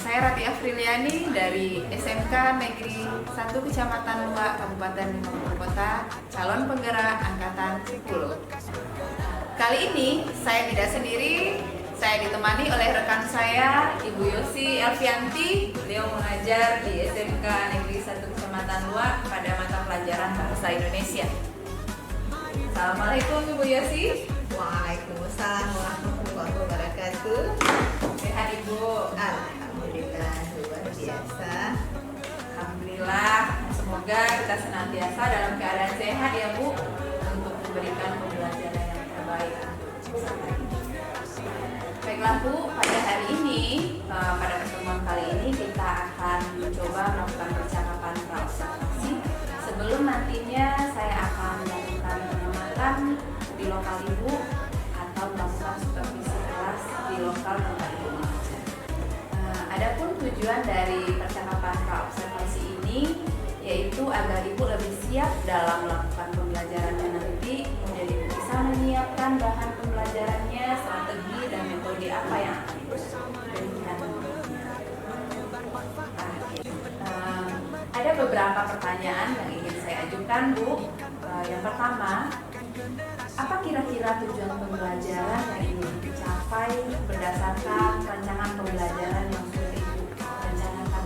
Saya Rati Afriliani dari SMK Negeri 1 Kecamatan Luak, Kabupaten Bima Kota, calon penggerak Angkatan 10. Kali ini saya tidak sendiri, saya ditemani oleh rekan saya, Ibu Yosi Elvianti. Beliau mengajar di SMK Negeri 1 Kecamatan Luak pada mata pelajaran Bahasa Indonesia. Assalamualaikum Ibu Yosi. Waalaikumsalam warahmatullahi wabarakatuh. Sehat Ibu? Alhamdulillah, luar biasa. Alhamdulillah, semoga kita senantiasa dalam keadaan sehat ya Bu, untuk memberikan pembelajaran yang terbaik untuk peserta ini. Baiklah Bu, pada hari ini, pada pertemuan kali ini kita akan mencoba melakukan percakapan praobservasi. Sebelum nantinya saya akan melakukan pengamatan di lokal Ibu atau melakukan supervisi kelas di lokal tempat Ibu mengajar. Adapun tujuan dari percakapan praobservasi ini yaitu agar Ibu lebih siap dalam melakukan pembelajarannya nanti, kemudian Ibu bisa menyiapkan bahan pembelajarannya, strategi dan metode apa yang akan Ibu berikan. Ada beberapa pertanyaan yang ingin saya ajukan Bu. Yang pertama, apa kira-kira tujuan pembelajaran yang ingin dicapai berdasarkan rancangan pembelajaran yang sudah Ibu rencanakan?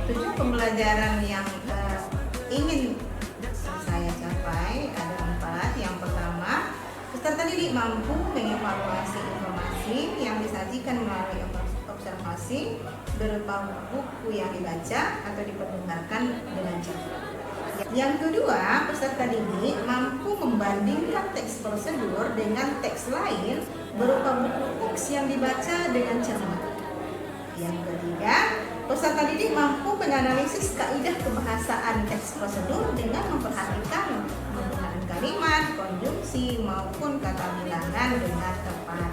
Tujuan pembelajaran yang ingin saya capai ada 4. Yang pertama, peserta didik mampu mengevaluasi informasi yang disajikan melalui observasi berupa buku yang dibaca atau diperdengarkan dengan cermat. Yang kedua, peserta didik mampu membandingkan teks prosedur dengan teks lain berupa buku teks yang dibaca dengan cermat. Yang ketiga, peserta didik mampu menganalisis kaidah kebahasaan teks prosedur dengan memperhatikan penggunaan kalimat, konjungsi maupun kata bilangan dengan tepat.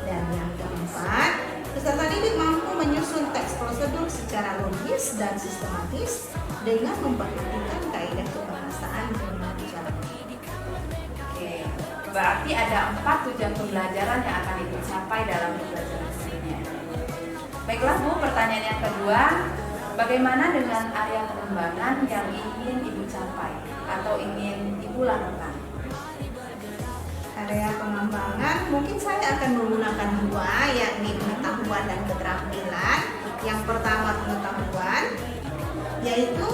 Dan yang keempat, peserta didik mampu menyusun teks prosedur secara logis dan sistematis dengan memperhatikan kaidah kebahasaan pembicaraan. Oke, berarti ada 4 tujuan pembelajaran yang akan Ibu capai dalam pembelajaran ini. Baiklah Bu, pertanyaan yang kedua, bagaimana dengan area pengembangan yang ingin Ibu capai atau ingin Ibu lakukan? Area pengembangan mungkin saya akan menggunakan 2, yakni pengetahuan dan keterampilan. Yang pertama pengetahuan, yaitu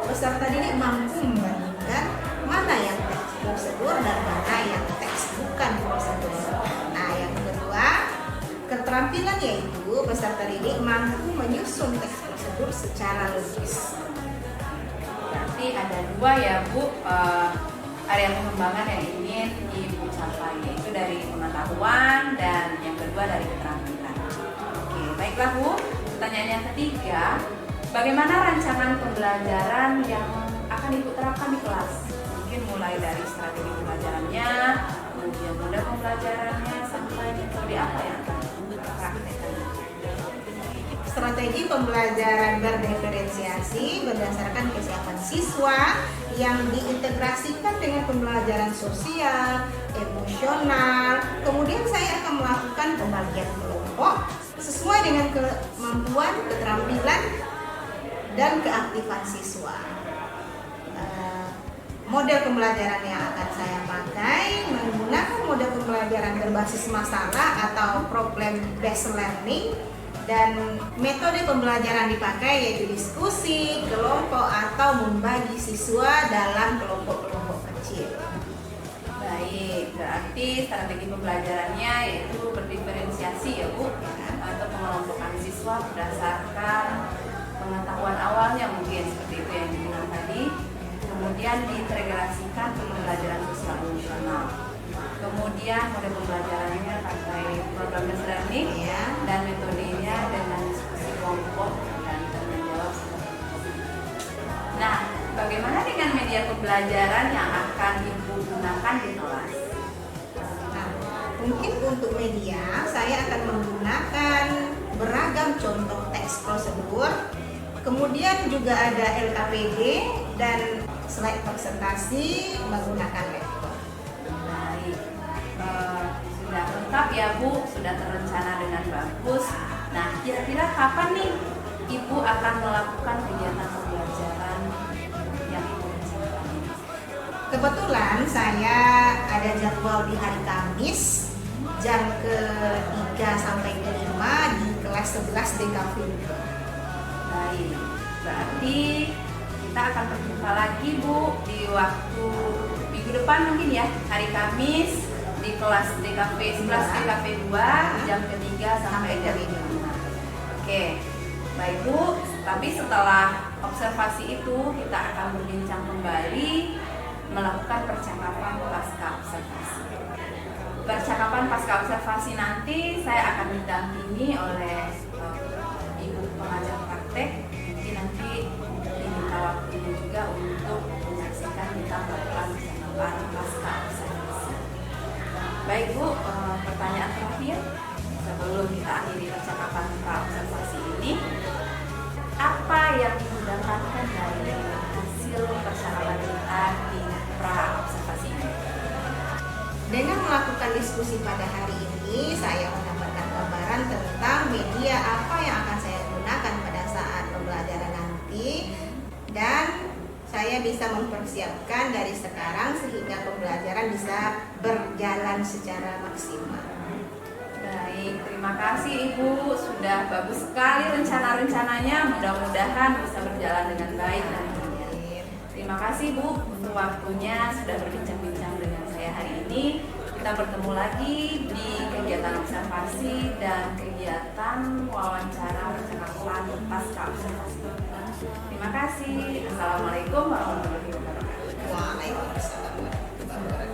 peserta didik mampu membandingkan mana yang teks prosedur dan mana yang teks bukan prosedur. Nah, yang kedua keterampilan, yaitu peserta didik mampu menyusun teks prosedur secara logis. Berarti ada 2 ya Bu, area pengembangan yang ingin Ibu capai, yaitu dari pengetahuan dan yang kedua dari keterampilan. Oke, baiklah Bu, pertanyaan yang ketiga, bagaimana rancangan pembelajaran yang akan Ibu terapkan di kelas? Mungkin mulai dari strategi pembelajarannya, kemudian model pembelajarannya, sampai metode apa yang akan Ibu praktekkan. Strategi pembelajaran berdiferensiasi berdasarkan kesiapan siswa yang diintegrasikan dengan pembelajaran sosial, emosional. Kemudian saya akan melakukan pembagian kelompok sesuai dengan kemampuan, keterampilan, dan keaktifan siswa. Model pembelajaran yang akan saya pakai menggunakan model pembelajaran berbasis masalah atau problem based learning, dan metode pembelajaran dipakai yaitu diskusi, kelompok, atau membagi siswa dalam kelompok-kelompok kecil. Baik, berarti strategi pembelajarannya yaitu berdiferensiasi ya Bu, atau pengelompokan siswa berdasarkan pengetahuan awalnya mungkin seperti itu yang dibilang tadi, kemudian diintegrasikan ke pembelajaran sosial emosional. Kemudian model pembelajarannya pakai program based learning dan metodenya dengan diskusi kelompok dan menjawab. Nah, bagaimana dengan media pembelajaran yang akan Ibu gunakan di kelas? Nah, mungkin untuk media saya akan menggunakan beragam contoh teks prosedur, kemudian juga ada LKPD dan slide presentasi menggunakan laptop. Baik, sudah lengkap ya Bu, sudah terencana dengan bagus. Nah, kira-kira kapan nih Ibu akan melakukan kegiatan pembelajaran yang Ibu rencanakan? Kebetulan saya ada jadwal di hari Kamis jam ke-3 sampai ke-5 di kelas 11 DKV. Baik, berarti kita akan berjumpa lagi Bu di waktu minggu depan mungkin ya, hari Kamis di kelas DKV 11 DKV 2 jam ke-3 sampai ke-5. Oke, baik Bu, tapi setelah observasi itu kita akan berbincang kembali melakukan percakapan pasca observasi. Percakapan pasca observasi nanti saya akan didampingi oleh Ibu pengajar praktek. Nanti diminta waktunya juga untuk menyaksikan kita melakukan percakapan pasca observasi. Baik Bu, pertanyaan terakhir sebelum kita akhiri percakapan pra observasi ini, apa yang Ibu dapatkan dari hasil percakapan kita di pra observasi ini? Dengan melakukan diskusi pada hari ini, saya mendapatkan gambaran tentang media apa yang akan saya gunakan pada saat pembelajaran nanti, dan saya bisa mempersiapkan dari sekarang sehingga pembelajaran bisa berjalan secara maksimal. Baik, terima kasih Ibu, sudah bagus sekali rencana-rencananya, mudah-mudahan bisa berjalan dengan baik nantinya. Terima kasih Bu untuk waktunya sudah berbincang-bincang dengan saya hari ini. Kita bertemu lagi di kegiatan observasi dan kegiatan wawancara percakapan pasca observasi. Terima kasih. Assalamualaikum warahmatullahi wabarakatuh. Waalaikumsalam warahmatullahi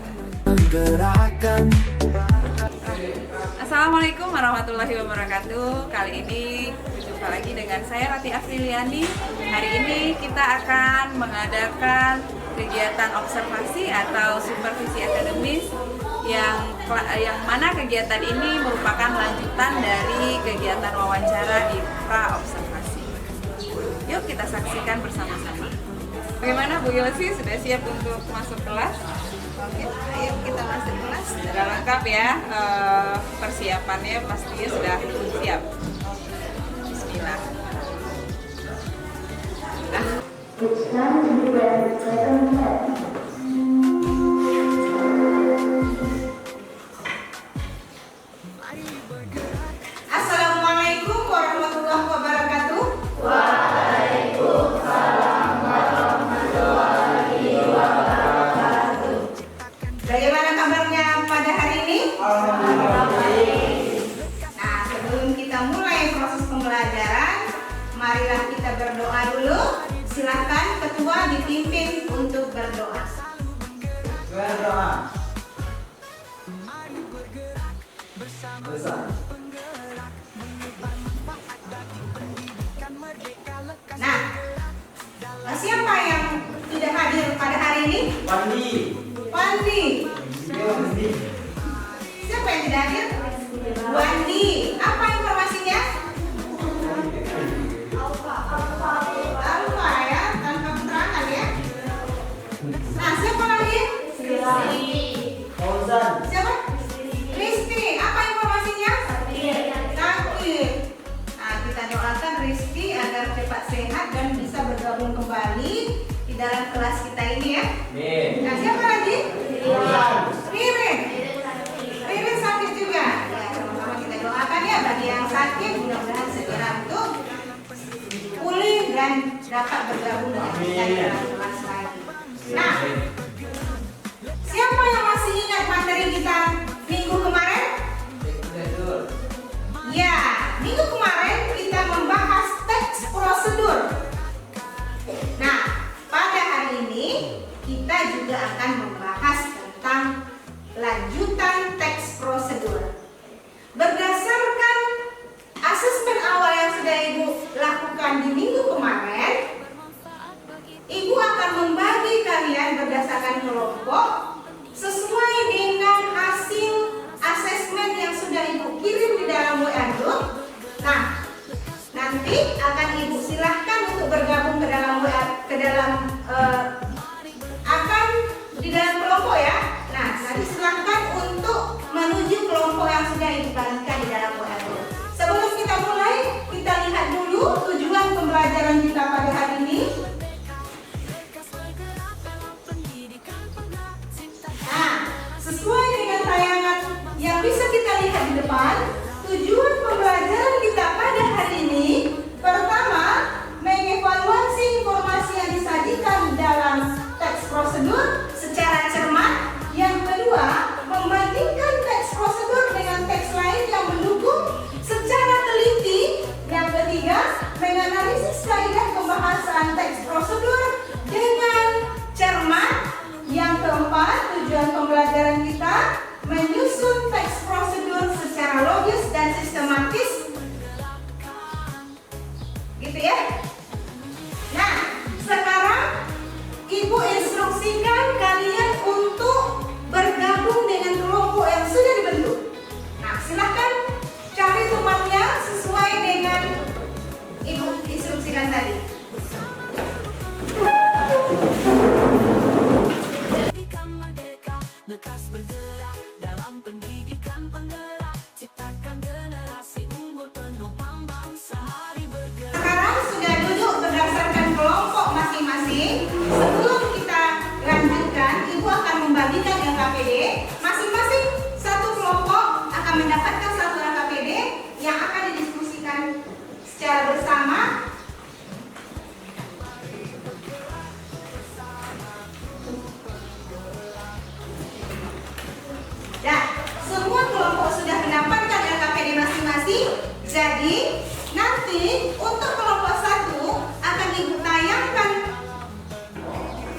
wabarakatuh. Assalamualaikum warahmatullahi wabarakatuh. Kali ini berjumpa lagi dengan saya Rati Afriliani. Hari ini kita akan mengadakan kegiatan observasi atau supervisi akademis yang mana kegiatan ini merupakan lanjutan dari kegiatan wawancara di pra observasi. Yuk kita saksikan bersama-sama. Bagaimana Bu Yosi, sudah siap untuk masuk kelas? Oke, ayo kita masuk kelas. Sudah lengkap ya, persiapannya pastinya sudah siap. Bismillah. Assalamualaikum warahmatullahi wabarakatuh. Bagaimana kabarnya pada hari ini? Nah, sebelum kita mulai proses pembelajaran, marilah kita berdoa dulu. Silakan ketua dipimpin untuk berdoa. Berdoa. Nah, siapa yang tidak hadir pada hari ini? Pandi. Wandi. Pandi. Siapa yang tidak hadir? Wandi. Apa informasinya? Alfa ya, tanpa keterangan ya. Nah, siapa lagi? Fauzan. Siapa? Rizky. Apa informasinya? Sakit. Nah, kita doakan Rizky agar cepat sehat dan bisa bergabung kembali di dalam kelas kita ini ya. Nah, siapa lagi? Ririn. Ririn sakit juga. Ya, sama-sama kita doakan ya bagi yang sakit, mudah-mudahan segera untuk pulih dan dapat bergabung dengan kita di dalam kelas lagi. Nah, siapa yang masih ingat materi kita minggu kemarin? Ya, minggu kemarin kita membahas teks prosedur. Nah, pada hari ini kita juga akan membahas tentang lanjutan teks prosedur. Berdasarkan asesmen awal yang sudah Ibu lakukan di minggu kemarin, Ibu akan membagi kalian berdasarkan kelompok sesuai dengan hasil asesmen yang sudah Ibu kirim di dalam WA Group. Nah, nanti akan Ibu silahkan untuk bergabung ke dalam WA, akan di dalam kelompok ya. Nah, nanti silahkan untuk menuju kelompok yang sudah Ibu bagikan di dalam WA Group. Sebelum kita mulai, menganalisis kaidah pembahasan teks prosedur dengan cermat. Yang keempat, tujuan pembelajaran kita menyusun teks prosedur secara logis dan sistematis. Gitu ya. Nah, sekarang Ibu instruksikan kalian untuk bergabung dengan kelompok yang sudah dibentuk. Nah, silahkan cari temannya sesuai dengan Ibu instruksikan tadi. Lekas bergerak dalam pendidikan penggerak, ciptakan generasi unggul penopang bangsa. Hari bergerak. Sekarang sudah duduk berdasarkan kelompok masing-masing. Sebelum kita lanjutkan, Ibu akan membagikan LKPD. Masing-masing satu kelompok akan mendapatkan satu LKPD yang akan didiskusikan secara bersama. Dan semua kelompok sudah mendapatkan LKPD masing-masing. Jadi nanti untuk kelompok satu akan Ibu tayangkan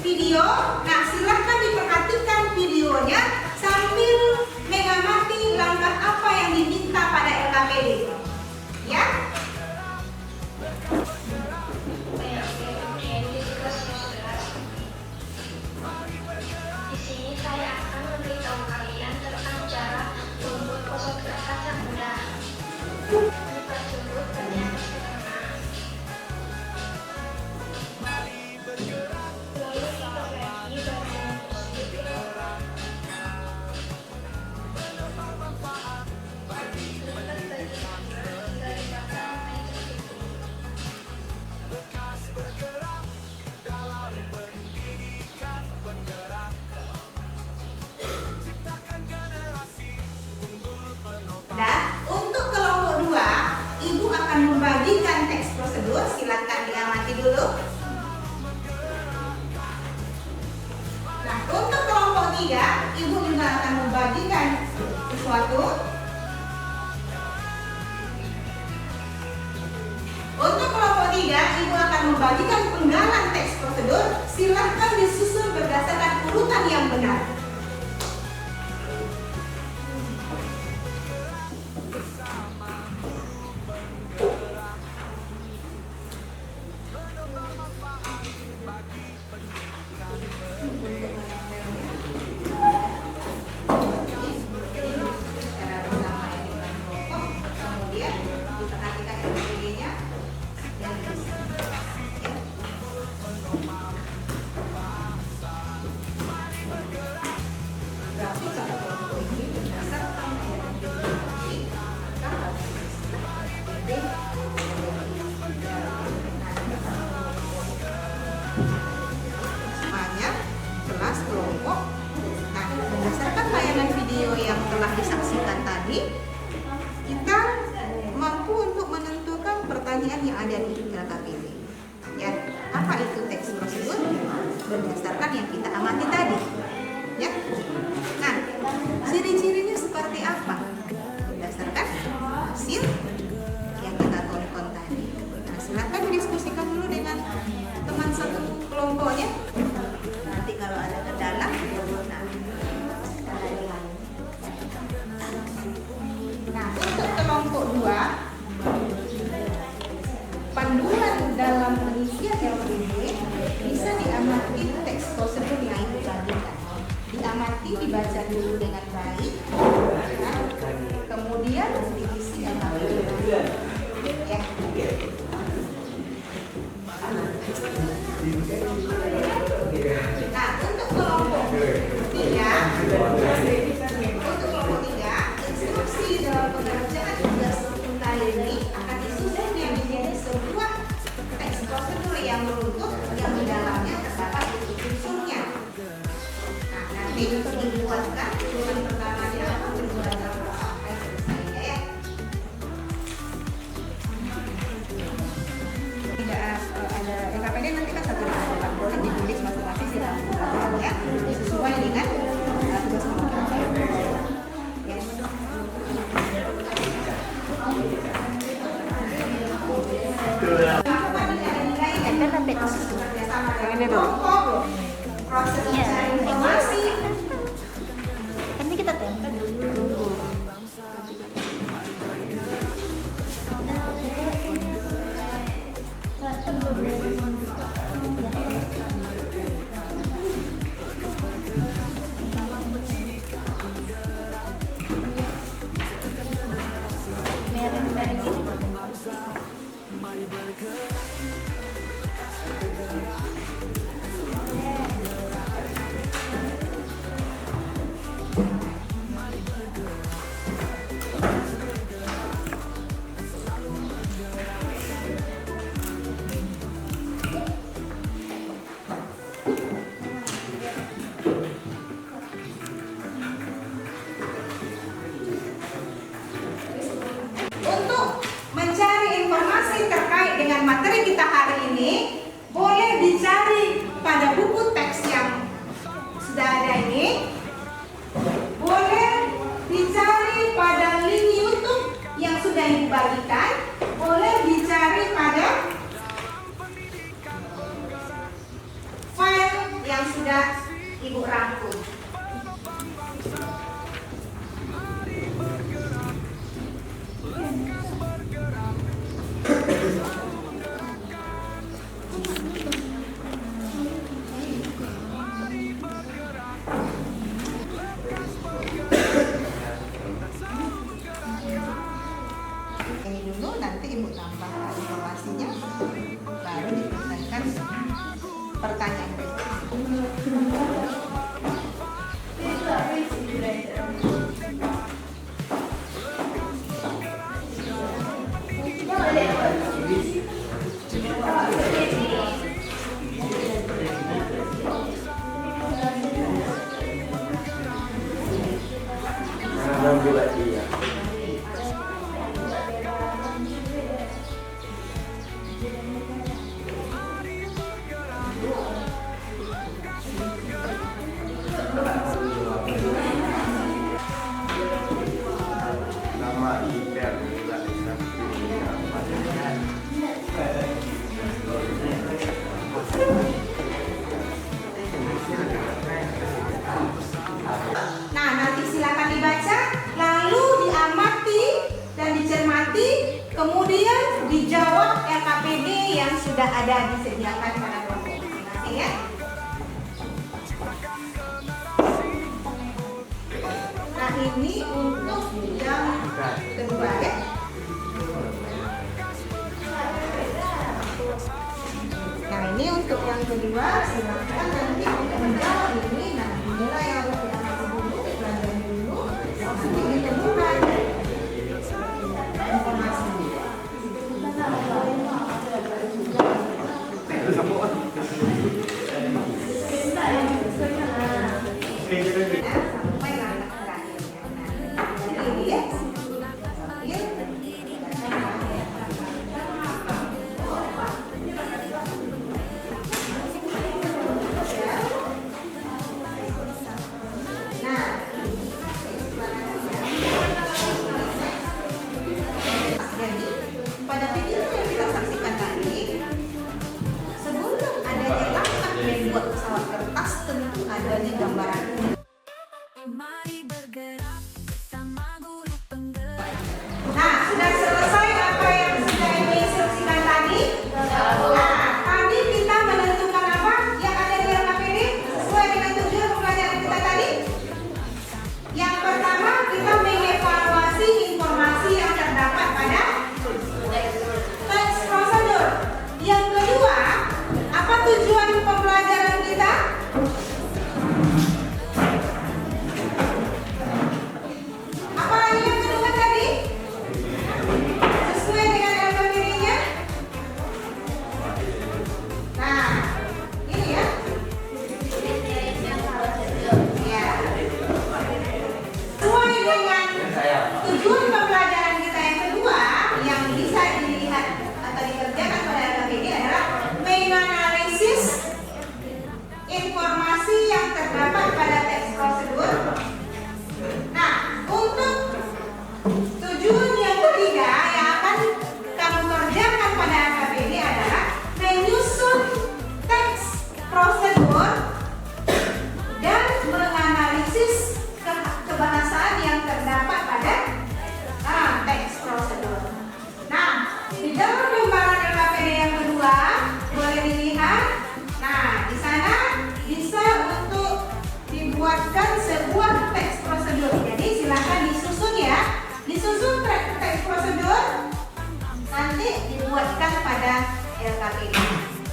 video. Nah, silahkan diperhatikan videonya sambil mengamati langkah apa yang diminta pada LKPD. Ya. Di sini saya akan memberitahu kalian tentang cara membuat pose gerakan yang mudah. Dipercepat bagian tengah. Lalu kita bagi bagian positif. Lipat bagian hingga dipasang naik ke situ. Dan untuk kelompok 2, Ibu akan membagikan teks prosedur. Silakan diamati dulu. Nah, untuk kelompok 3, Ibu juga akan membagikan sesuatu. Untuk kelompok 3, Ibu akan membagikan penggalan teks prosedur. Silakan disusun berdasarkan urutan yang benar. Semuanya kelas kelompok. Nah, berdasarkan tayangan video yang telah disaksikan tadi, kita mampu untuk menentukan pertanyaan yang ada di LKPD. Ya, apa itu teks prosedur? Berdasarkan yang kita amati tadi. Ya. Nah, ciri-cirinya seperti apa? Berdasarkan hasil yang kita tonton tadi. Nah, silakan didiskusikan dulu dengan teman satu kelompoknya. Nanti kalau ada kendala, nah, untuk kelompok 2, panduan dalam pengisian LKPD bisa diamati teks prosedur yang Ibu bagikan. Diamati, dibaca dulu dengan baik, ya. Kemudian diisi LKPD. Ya. Nah, untuk kelompok 3, instruksi dalam pengerjaan tugas rutin ini akan disusun menjadi sebuah teks prosedur yang beruntut yang di dalamnya terdapat unsur-unsurnya. Nah, nanti dibuatkan tujuan pertamanya apa tujuan sampai selesai ya. Ini tuh. Proses mencari informasi. Nanti kita tempel dulu. Untuk mencari informasi terkait dengan materi kita hari ini, boleh dicari pada buku teks yang sudah ada ini. Boleh dicari pada link YouTube yang sudah dibagikan. Boleh dicari pada file yang sudah Ibu rangkum. Ini dulu, nanti Ibu tambah informasinya, baru dipertanyakan pertanyaan berikutnya. Nama email juga bisa. Nah, nanti silakan dibaca, lalu diamati dan dicermati, kemudian dijawab LKPD yang sudah ada disediakan pada kelompok masing-masing ya. Nah, ini untuk yang kedua ya. Nah, ini untuk yang kedua, silakan nanti untuk menjawab ini. Nah, inilah yang harus diamati dulu, pelajari dulu, nanti ditemukan informasi. Sampai langkah terakhirnya. Nah, jadi ini ya. Jadi, pada video yang kita saksikan tadi, sebelum adanya langkah membuat pesawat kertas, tentu adanya gambaran. KPD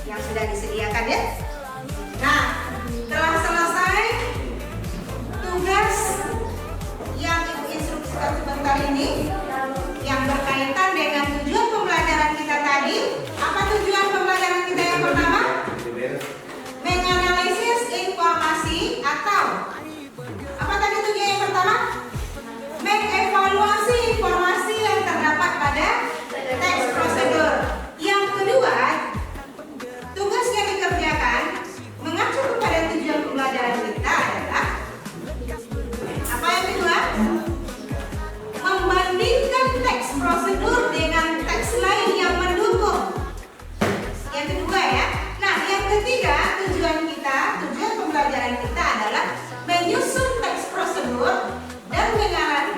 yang sudah disediakan ya. Nah, telah selesai tugas yang Ibu instruksikan sebentar ini yang berkaitan dengan tujuan pembelajaran kita tadi. Apa tujuan pembelajaran kita yang pertama? Menganalisis informasi atau apa tadi tujuan yang pertama? Mengevaluasi informasi yang terdapat pada teks prosedur. Yang kedua, tugas yang dikerjakan mengacu kepada tujuan pembelajaran kita adalah apa yang kedua? Membandingkan teks prosedur dengan teks lain yang mendukung. Yang kedua ya. Nah, yang ketiga, tujuan pembelajaran kita adalah menyusun teks prosedur dan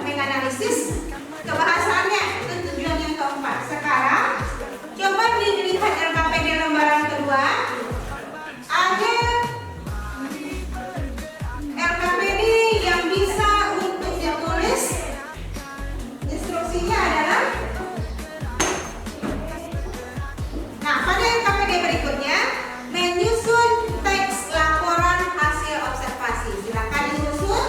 menganalisis kebahasaannya. Itu tujuan yang keempat. Sekarang coba dilihat LKPD lembaran kedua. Ada LKPD yang bisa untuk ditulis. Instruksinya adalah, nah pada LKPD berikutnya menyusun teks laporan hasil observasi. Silakan disusun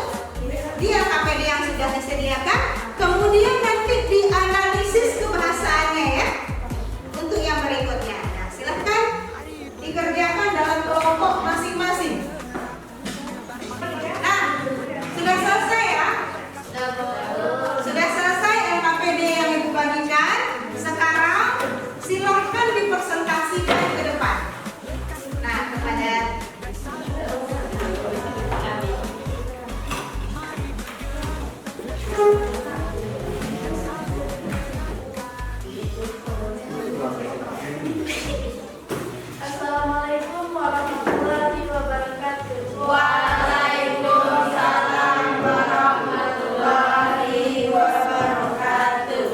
di LKPD yang sudah disediakan. Kemudian nanti dianalisis kebahasaannya ya untuk yang berikutnya. Nah, silakan dikerjakan dalam kelompok masing-masing. Nah, sudah selesai ya? Sudah selesai LKPD yang Ibu bagikan. Sekarang silahkan dipresentasikan ke depan. Nah, kepada Assalamualaikum warahmatullahi wabarakatuh. Waalaikumsalam warahmatullahi wabarakatuh.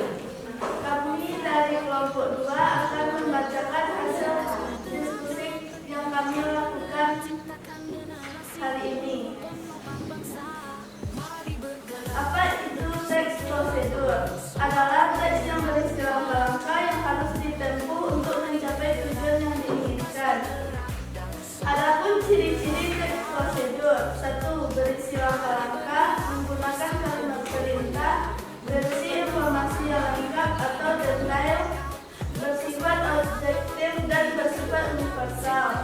Kami dari kelompok 2 akan membacakan hasil diskusi yang kami lakukan hari ini. Apa itu teks prosedur? Adalah teks yang berisi langkah-langkah yang harus ditempuh untuk mencapai tujuan yang diinginkan. Adapun ciri-ciri teks prosedur: 1. Berisi langkah-langkah, menggunakan kalimat perintah, berisi informasi yang lengkap atau detail, bersifat objektif dan bersifat universal.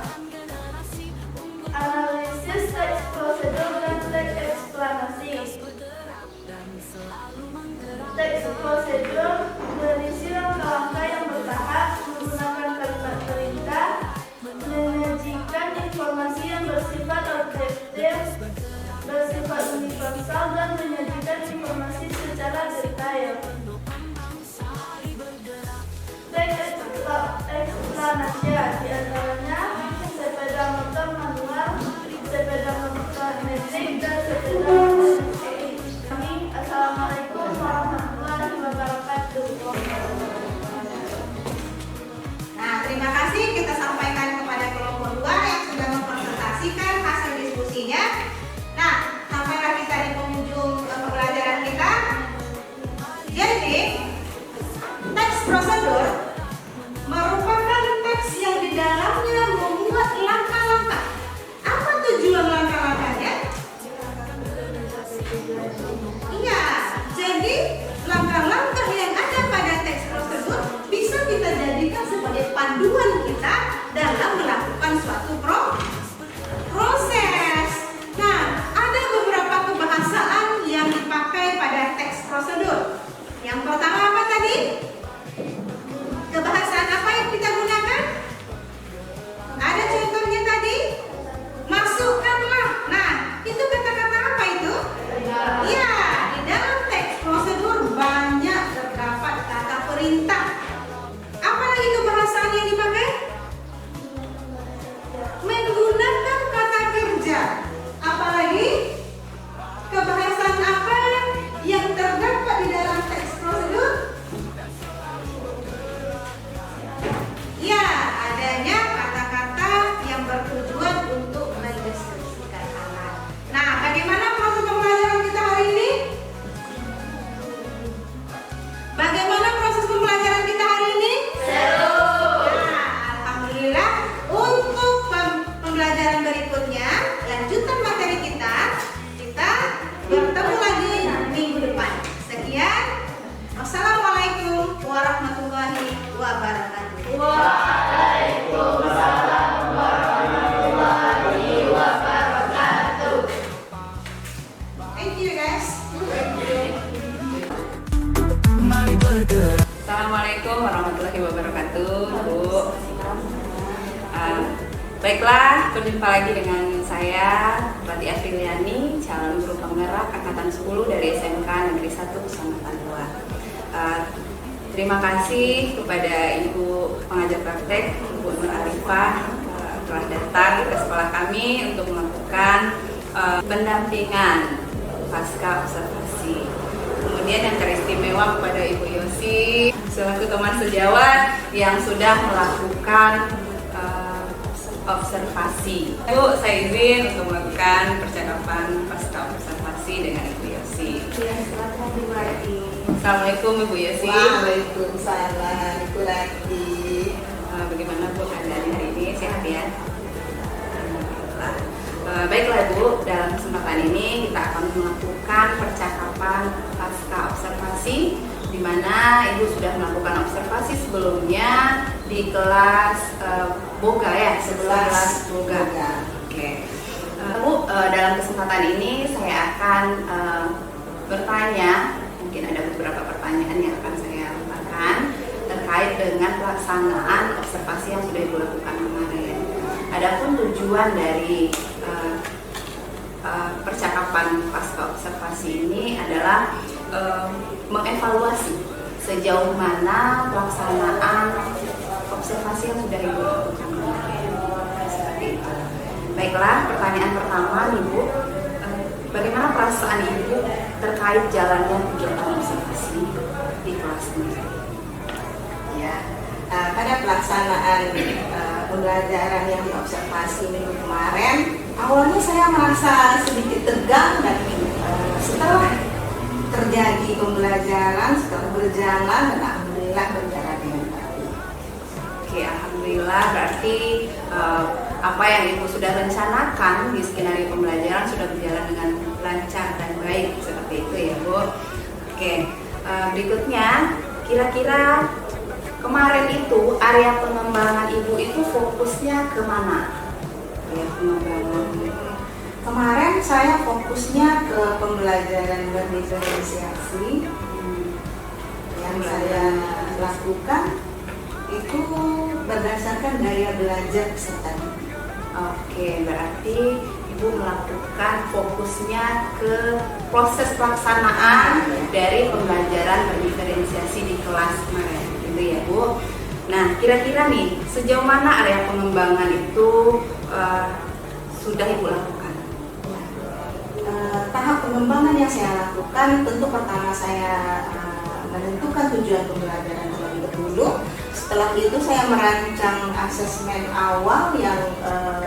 Analisis teks prosedur dan teks eksplanasi. Teks prosedur berisi langkah-langkah yang bertahap, menggunakan kalimat perintah, menyajikan informasi yang bersifat objektif, bersifat universal, dan menyajikan informasi secara detail. Teks eksplanasi di antaranya sepeda motor manual, sepeda motor metrik, dan sepeda motor listrik. Assalamualaikum warahmatullahi wabarakatuh. Nah, terima kasih kita sampaikan kepada kelompok 2 yang sudah mempresentasikan hasil diskusinya. Nah, sampailah kita di penghujung pembelajaran kita. Jadi, teks prosedur merupakan teks yang di dalamnya memuat langkah-langkah. Apa tujuan langkah-langkahnya? Iya, jadi langkah-langkah yang ada pada teks Baiklah, berjumpa lagi dengan saya, Rati Afriliani, calon guru penggerak Angkatan 10 dari SMK Negeri 1 Kecamatan 2. Terima kasih kepada Ibu pengajar praktek, Ibu Nur Arifah, telah datang ke sekolah kami untuk melakukan pendampingan pasca observasi. Kemudian yang teristimewa kepada Ibu Yosi selaku teman sejawat yang sudah melakukan observasi. Bu, saya izin untuk melakukan percakapan pasca observasi dengan Ibu Yosi. Ya, silakan Ibu Rati. Assalamualaikum Ibu Yosi. Waalaikumsalam Ibu Rati. Bagaimana Bu keadaan hari ini? Sehat ya? Alhamdulillah. Baiklah Bu, dalam kesempatan ini kita akan melakukan percakapan pasca observasi, di mana Ibu sudah melakukan observasi sebelumnya di kelas Boga ya, 11 Boga. Oke. Bu, dalam kesempatan ini saya akan bertanya, mungkin ada beberapa pertanyaan yang akan saya lakukan terkait dengan pelaksanaan observasi yang sudah Ibu lakukan kemarin. Adapun tujuan dari percakapan pasca observasi ini adalah mengevaluasi sejauh mana pelaksanaan observasi yang sudah Ibu lakukan kemarin. Seperti itu. Baiklah, pertanyaan pertama nih Bu, bagaimana perasaan Ibu terkait jalannya kegiatan observasi di kelas ini? Ya, pada pelaksanaan pembelajaran yang diobservasi minggu kemarin, awalnya saya merasa sedikit tegang dan setelah terjadi pembelajaran, setelah berjalan, dan alhamdulillah berjalan dengan baik. Oke, alhamdulillah berarti apa yang Ibu sudah rencanakan di skenario pembelajaran sudah berjalan dengan lancar dan baik, seperti itu ya Bu. Oke, berikutnya kira-kira kemarin itu area pengembangan Ibu itu fokusnya kemana? Ya, pengembangan. Kemarin saya fokusnya ke pembelajaran berdiferensiasi. Yang saya lakukan itu berdasarkan gaya belajar peserta didik. Oke, berarti Ibu melakukan fokusnya ke proses pelaksanaan dari pembelajaran berdiferensiasi di kelas kemarin, gitu ya Bu. Nah, kira-kira nih sejauh mana area pengembangan itu sudah Ibu lakukan? Tahap pengembangan yang saya lakukan, tentu pertama saya menentukan tujuan pembelajaran terlebih dahulu. Setelah itu saya merancang asesmen awal yang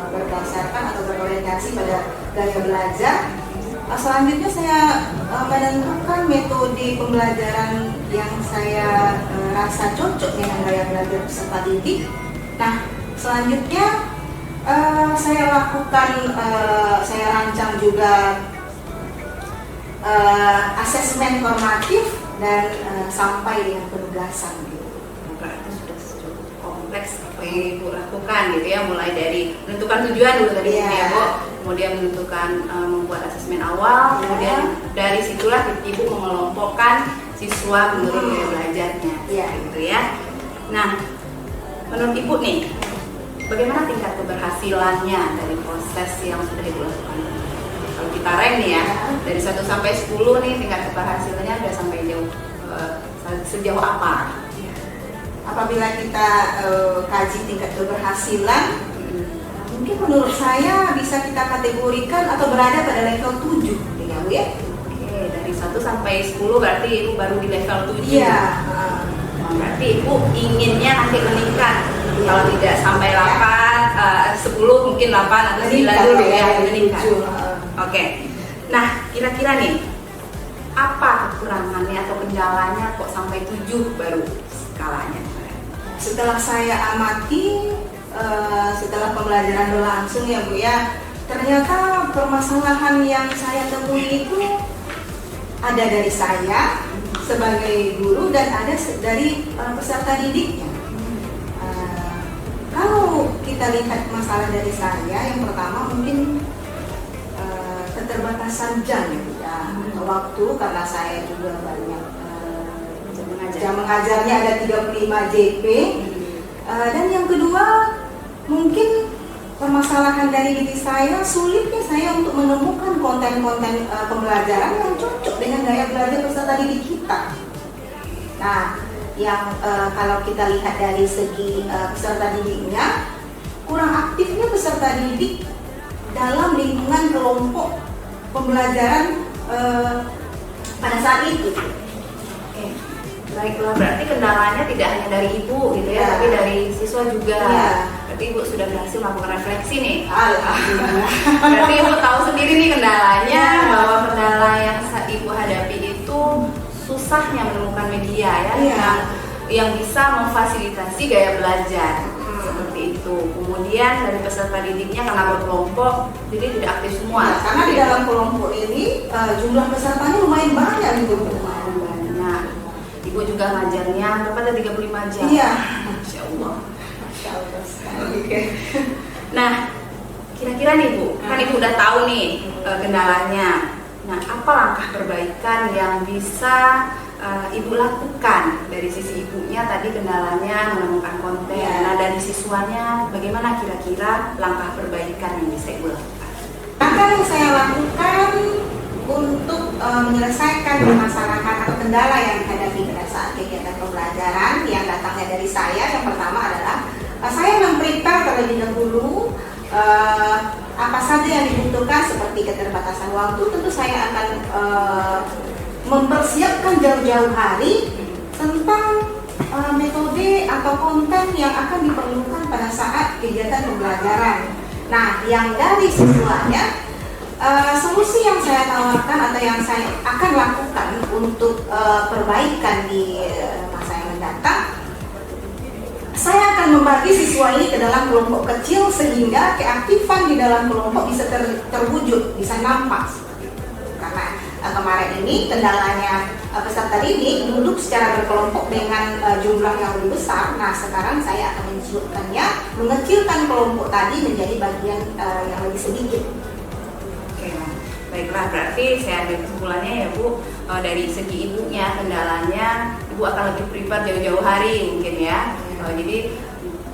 berdasarkan atau berorientasi pada gaya belajar. Selanjutnya saya menentukan metode pembelajaran yang saya rasa cocok dengan gaya belajar peserta didik. Nah, selanjutnya saya lakukan, saya rancang juga asesmen formatif dan sampai dengan penugasan gitu. Berarti sudah cukup kompleks apa yang Ibu lakukan gitu ya, mulai dari menentukan tujuan dulu tadi ya Bu, kemudian menentukan membuat asesmen awal, kemudian dari situlah Ibu mengelompokkan siswa menurut gaya belajarnya, gitu ya. Nah, menurut Ibu nih, bagaimana tingkat keberhasilannya dari proses yang sudah Ibu lakukan? Kalau kita rank nih ya, dari 1 sampai 10 nih tingkat keberhasilannya udah sampai sejauh apa? Apabila kita kaji tingkat keberhasilan, mungkin menurut saya bisa kita kategorikan atau berada pada level 7 ya Bu ya. Oke, dari 1 sampai 10 berarti Ibu baru di level 7. Iya. Berarti Ibu inginnya nanti meningkat. Kalau tidak sampai 8, 10 mungkin 8 atau 9 dulu ya, meningkat. Oke. Nah, kira-kira nih apa kekurangannya atau kendalanya kok sampai 7 baru skalanya? Setelah saya amati, setelah pembelajaran berlangsung ya Bu ya, ternyata permasalahan yang saya temui itu ada dari saya sebagai guru dan ada dari peserta didiknya. Kalau kita lihat masalah dari saya, yang pertama mungkin keterbatasan jam ya, waktu, karena saya juga banyak jam mengajarnya ada 35 JP. Dan yang kedua permasalahan dari diri saya, sulitnya saya untuk menemukan konten-konten pembelajaran yang cocok dengan gaya belajar peserta didik kita. Nah, yang kalau kita lihat dari segi peserta didiknya, kurang aktifnya peserta didik dalam lingkungan kelompok pembelajaran pada saat itu. Baiklah, berarti kendalanya tidak hanya dari ibu gitu ya, Ya. tapi dari siswa juga. Ya. Berarti ibu sudah berhasil melakukan refleksi nih. Alhamdulillah. Berarti ibu tahu sendiri nih kendalanya, bahwa kendala yang ibu hadapi itu susahnya menemukan media ya, Iya. yang bisa memfasilitasi gaya belajar. Seperti itu. Kemudian dari peserta didiknya karena berkelompok, jadi tidak aktif semua. Nah, karena di dalam kelompok ini jumlah pesertanya lumayan banyak gitu. Lumayan banyak. Ibu juga ngajarnya berapa tadi, 35 jam? Iya. Masya Allah. Masya Allah sekali. Nah, kira-kira nih Bu, kan Ibu udah tahu nih kendalanya. Nah, apa langkah perbaikan yang bisa Ibu lakukan dari sisi ibunya tadi kendalanya menemukan konten. Ya. Nah, dari siswanya bagaimana kira-kira langkah perbaikan yang bisa Ibu lakukan? Langkah yang saya lakukan untuk menyelesaikan permasalahan atau kendala yang dihadapi pada saat kegiatan pembelajaran yang datangnya dari saya, yang pertama adalah saya memprepare terlebih dahulu apa saja yang dibutuhkan seperti keterbatasan waktu. Tentu saya akan mempersiapkan jauh-jauh hari tentang metode atau konten yang akan diperlukan pada saat kegiatan pembelajaran. Nah, yang dari siswanya, solusi yang saya tawarkan atau yang saya akan lakukan untuk perbaikan di masa yang mendatang, saya akan membagi siswa ini ke dalam kelompok kecil sehingga keaktifan di dalam kelompok bisa terwujud, bisa nampak seperti itu. Karena kemarin ini kendalanya peserta didik duduk secara berkelompok dengan jumlah yang lebih besar. Nah, sekarang saya akan menunjukkannya, mengecilkan kelompok tadi menjadi bagian yang lebih sedikit. Oke, baiklah, berarti saya ambil kesimpulannya ya Bu, dari segi ibunya kendalanya, Ibu akan lebih prepare jauh-jauh hari mungkin ya. Jadi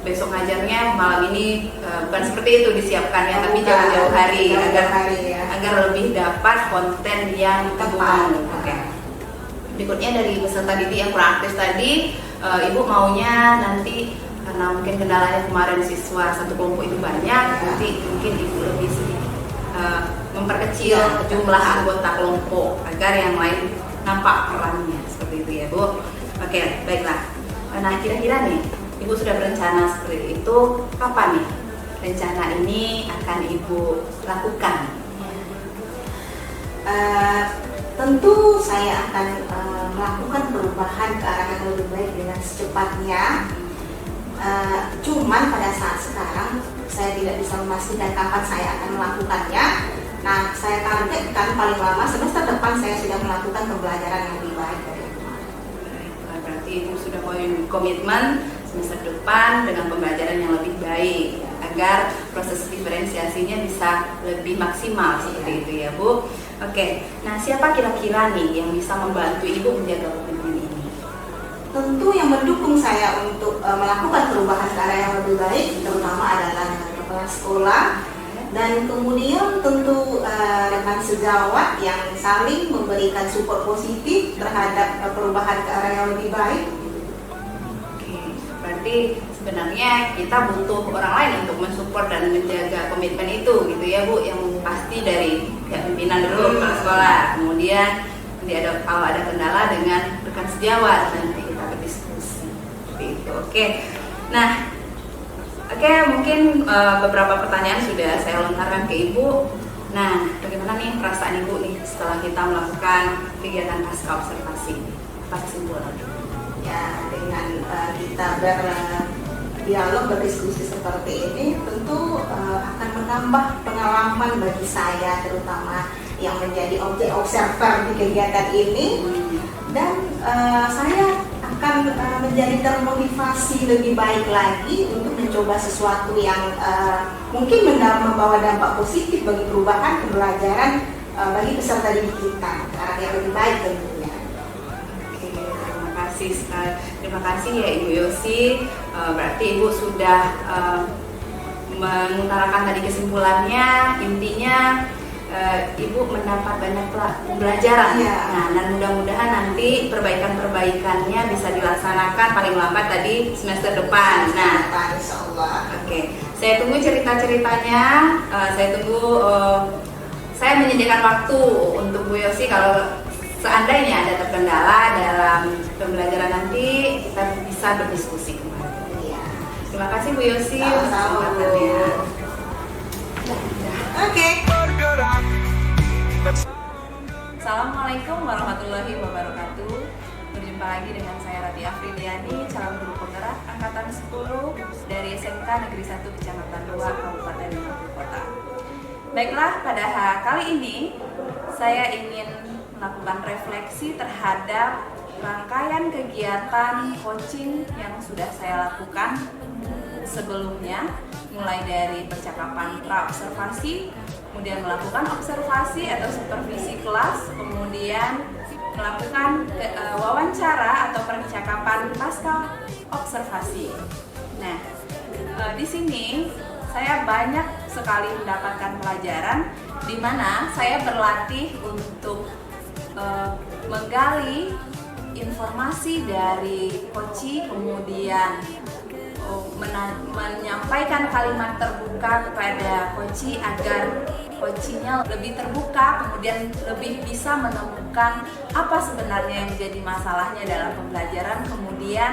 besok ngajarnya malam ini bukan seperti itu disiapkannya, tapi jauh-jauh hari agar lebih dapat konten yang tepat. Oke. Berikutnya dari peserta didik yang kurang aktif tadi, Ibu maunya nanti karena mungkin kendalanya kemarin siswa satu kelompok itu banyak, nanti mungkin Ibu lebih sedikit memperkecil jumlah anggota kelompok agar yang lain nampak perannya, seperti itu ya Bu. Oke, baiklah. Nah, kira-kira nih Ibu sudah berencana seperti itu, kapan nih rencana ini akan Ibu lakukan? Tentu saya akan melakukan perubahan ke arah yang lebih baik dengan secepatnya. Cuman pada saat sekarang saya tidak bisa memastikan kapan saya akan melakukannya. Nah, saya targetkan paling lama semester depan saya sudah melakukan pembelajaran yang lebih baik dari kemarin. Berarti Ibu sudah komitmen semester depan dengan pembelajaran yang lebih baik agar proses diferensiasinya bisa lebih maksimal seperti itu ya Bu. Oke, nah siapa kira-kira nih yang bisa membantu Ibu menjaga komitmen ini? Tentu yang mendukung saya untuk melakukan perubahan ke arah yang lebih baik terutama adalah kepala sekolah dan kemudian tentu rekan sejawat yang saling memberikan support positif terhadap perubahan ke arah yang lebih baik. Berarti sebenarnya kita butuh orang lain untuk mensupport dan menjaga komitmen itu gitu ya Bu, yang pasti dari pihak pimpinan dulu, kepala sekolah, kemudian nanti kalau ada kendala dengan rekan sejawat nanti kita berdiskusi seperti itu. Oke, nah mungkin beberapa pertanyaan sudah saya lontarkan ke Ibu. Nah, bagaimana nih perasaan Ibu nih setelah kita melakukan kegiatan pasca observasi? Apa kesimpulannya? Ya, dengan kita berdialog, berdiskusi seperti ini tentu akan menambah pengalaman bagi saya terutama yang menjadi objek observer di kegiatan ini dan saya akan menjadi termotivasi lebih baik lagi untuk mencoba sesuatu yang mungkin membawa dampak positif bagi perubahan pembelajaran bagi peserta didik kita ke arah yang lebih baik tentunya. Terima kasih ya Ibu Yosi. Berarti Ibu sudah mengutarakan tadi kesimpulannya, intinya Ibu mendapat banyak pembelajaran. Iya. Nah, dan mudah-mudahan nanti perbaikan-perbaikannya bisa dilaksanakan paling lambat tadi semester depan. Nah, Insya Allah. oke, saya tunggu cerita-ceritanya. Saya menyediakan waktu untuk Bu Yosi kalau seandainya ada terkendala dalam pembelajaran nanti kita bisa berdiskusi kembali. Iya. Terima kasih Bu Yosi. Sama-sama, Bu. kesempatannya. Oke. Assalamualaikum warahmatullahi wabarakatuh. Berjumpa lagi dengan saya Rati Afriliani, calon guru penggerak angkatan 10 dari SMK Negeri 1 Kecamatan 2 Kabupaten Bogor Kota. Baiklah, pada kali ini saya ingin melakukan refleksi terhadap rangkaian kegiatan coaching yang sudah saya lakukan sebelumnya, mulai dari percakapan pra-observasi, kemudian melakukan observasi atau supervisi kelas, kemudian melakukan wawancara atau percakapan pasca observasi. Nah, di sini saya banyak sekali mendapatkan pelajaran di mana saya berlatih untuk menggali informasi dari coach, kemudian menyampaikan kalimat terbuka kepada coach agar coachnya lebih terbuka, kemudian lebih bisa menemukan apa sebenarnya yang menjadi masalahnya dalam pembelajaran, kemudian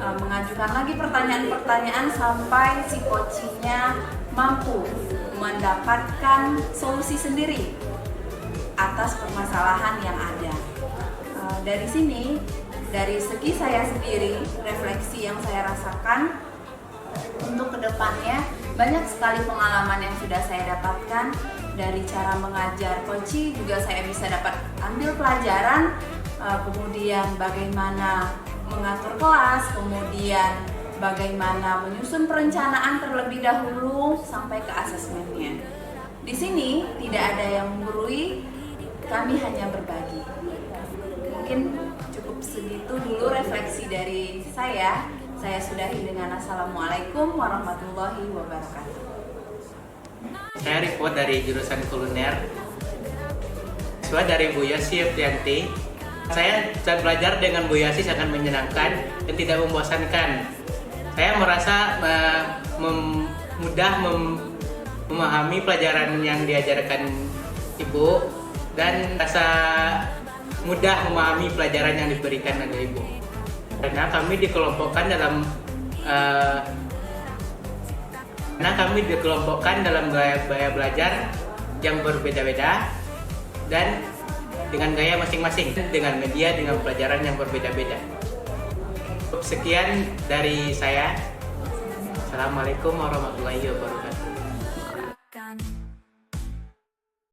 mengajukan lagi pertanyaan-pertanyaan sampai si coachnya mampu mendapatkan solusi sendiri atas permasalahan yang ada. Dari sini, dari segi saya sendiri, refleksi yang saya rasakan untuk kedepannya banyak sekali pengalaman yang sudah saya dapatkan. Dari cara mengajar coach juga saya bisa dapat ambil pelajaran, kemudian bagaimana mengatur kelas, kemudian bagaimana menyusun perencanaan terlebih dahulu sampai ke asesmennya. Di sini tidak ada yang menggurui, kami hanya berbagi. Mungkin cukup segitu dulu refleksi dari saya. Saya sudahi dengan Assalamualaikum warahmatullahi wabarakatuh. Saya report dari jurusan kuliner. Siswa dari Bu Yosi Yoptianti. Saya saat belajar dengan Bu Yosi sangat menyenangkan dan tidak membosankan. Saya merasa mudah memahami pelajaran yang diajarkan Ibu dan rasa mudah memahami pelajaran yang diberikan oleh Ibu. Karena kami dikelompokkan dalam gaya belajar yang berbeda-beda dan dengan gaya masing-masing, dengan media, dengan pelajaran yang berbeda-beda. Sekian dari saya. Assalamualaikum warahmatullahi wabarakatuh.